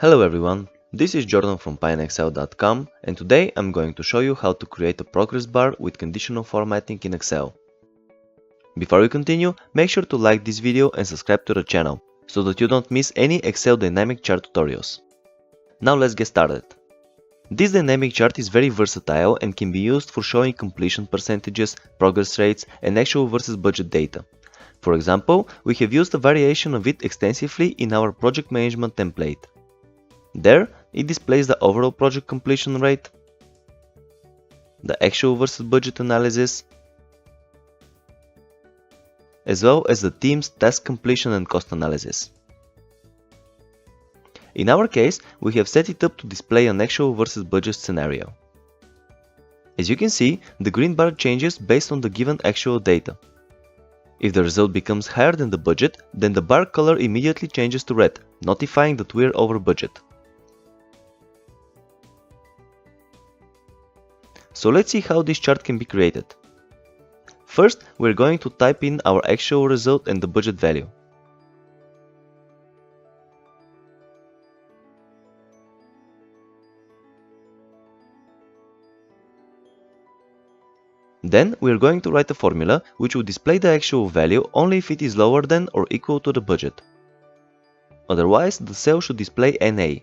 Hello everyone, this is Jordan from PyneExcel.com and today I'm going to show you how to create a progress bar with conditional formatting in Excel. Before we continue, make sure to like this video and subscribe to the channel so that you don't miss any Excel dynamic chart tutorials. Now let's get started. This dynamic chart is very versatile and can be used for showing completion percentages, progress rates, and actual versus budget data. For example, we have used a variation of it extensively in our project management template. There, it displays the overall project completion rate, the actual versus budget analysis, as well as the team's task completion and cost analysis. In our case, we have set it up to display an actual versus budget scenario. As you can see, the green bar changes based on the given actual data. If the result becomes higher than the budget, then the bar color immediately changes to red, notifying that we're over budget. So let's see how this chart can be created. First, we're going to type in our actual result and the budget value. Then we're going to write a formula which will display the actual value only if it is lower than or equal to the budget. Otherwise, the cell should display NA.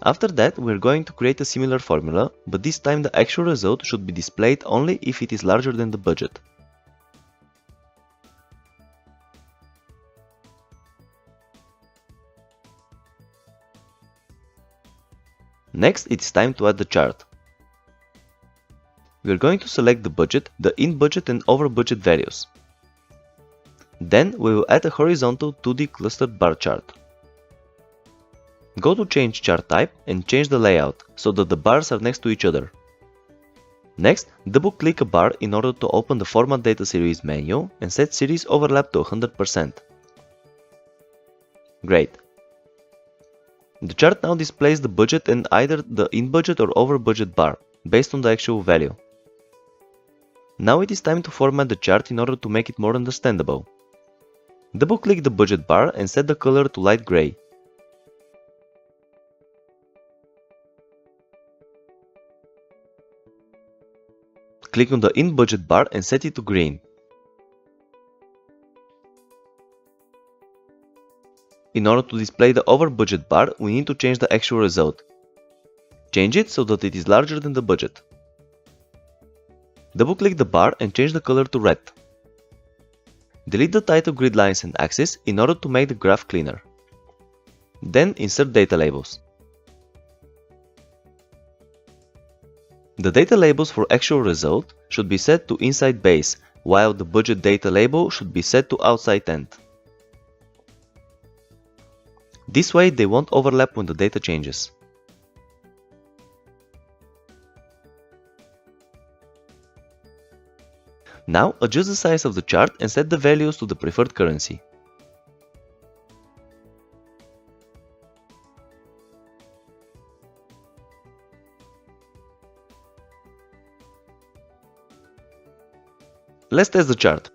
After that, we're going to create a similar formula, but this time the actual result should be displayed only if it is larger than the budget. Next, it's time to add the chart. We're going to select the budget, the in-budget and over-budget values. Then we will add a horizontal 2D clustered bar chart. Go to Change Chart Type and change the layout so that the bars are next to each other. Next, double-click a bar in order to open the Format Data Series menu and set Series Overlap to 100%. Great! The chart now displays the budget and either the in-budget or over-budget bar, based on the actual value. Now it is time to format the chart in order to make it more understandable. Double-click the budget bar and set the color to light gray. Click on the in-budget bar and set it to green. In order to display the over-budget bar, we need to change the actual result. Change it so that it is larger than the budget. Double-click the bar and change the color to red. Delete the title grid lines and axis in order to make the graph cleaner. Then insert data labels. The data labels for actual result should be set to inside base, while the budget data label should be set to outside end. This way they won't overlap when the data changes. Now adjust the size of the chart and set the values to the preferred currency. Let's test the chart.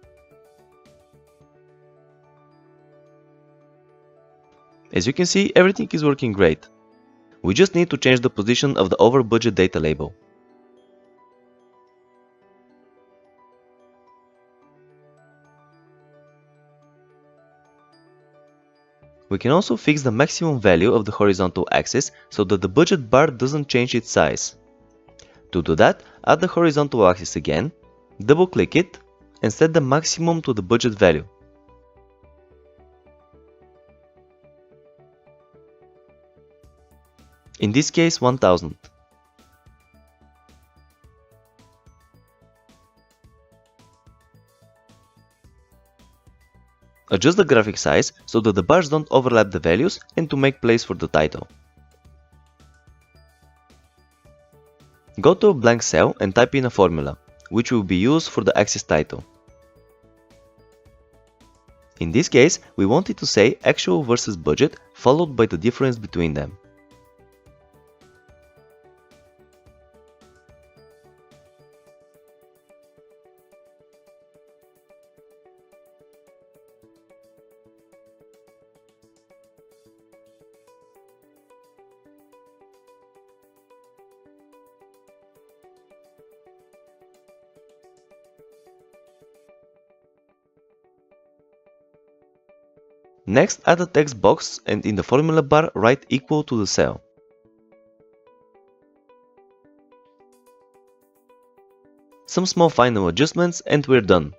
As you can see, everything is working great. We just need to change the position of the over-budget data label. We can also fix the maximum value of the horizontal axis so that the budget bar doesn't change its size. To do that, add the horizontal axis again, double-click it, and set the maximum to the budget value. In this case, 1000. Adjust the graphic size so that the bars don't overlap the values and to make place for the title. Go to a blank cell and type in a formula, which will be used for the axis title. In this case, we want it to say actual versus budget, followed by the difference between them. Next, add a text box and in the formula bar write equal to the cell. Some small final adjustments and we're done.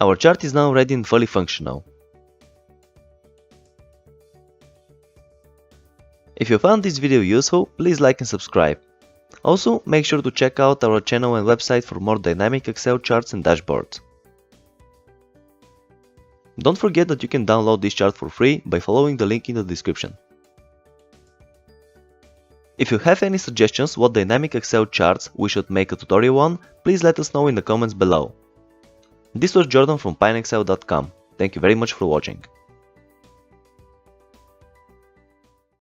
Our chart is now ready and fully functional. If you found this video useful, please like and subscribe. Also, make sure to check out our channel and website for more dynamic Excel charts and dashboards. Don't forget that you can download this chart for free by following the link in the description. If you have any suggestions what dynamic Excel charts we should make a tutorial on, please let us know in the comments below. This was Jordan from PineExcel.com. Thank you very much for watching.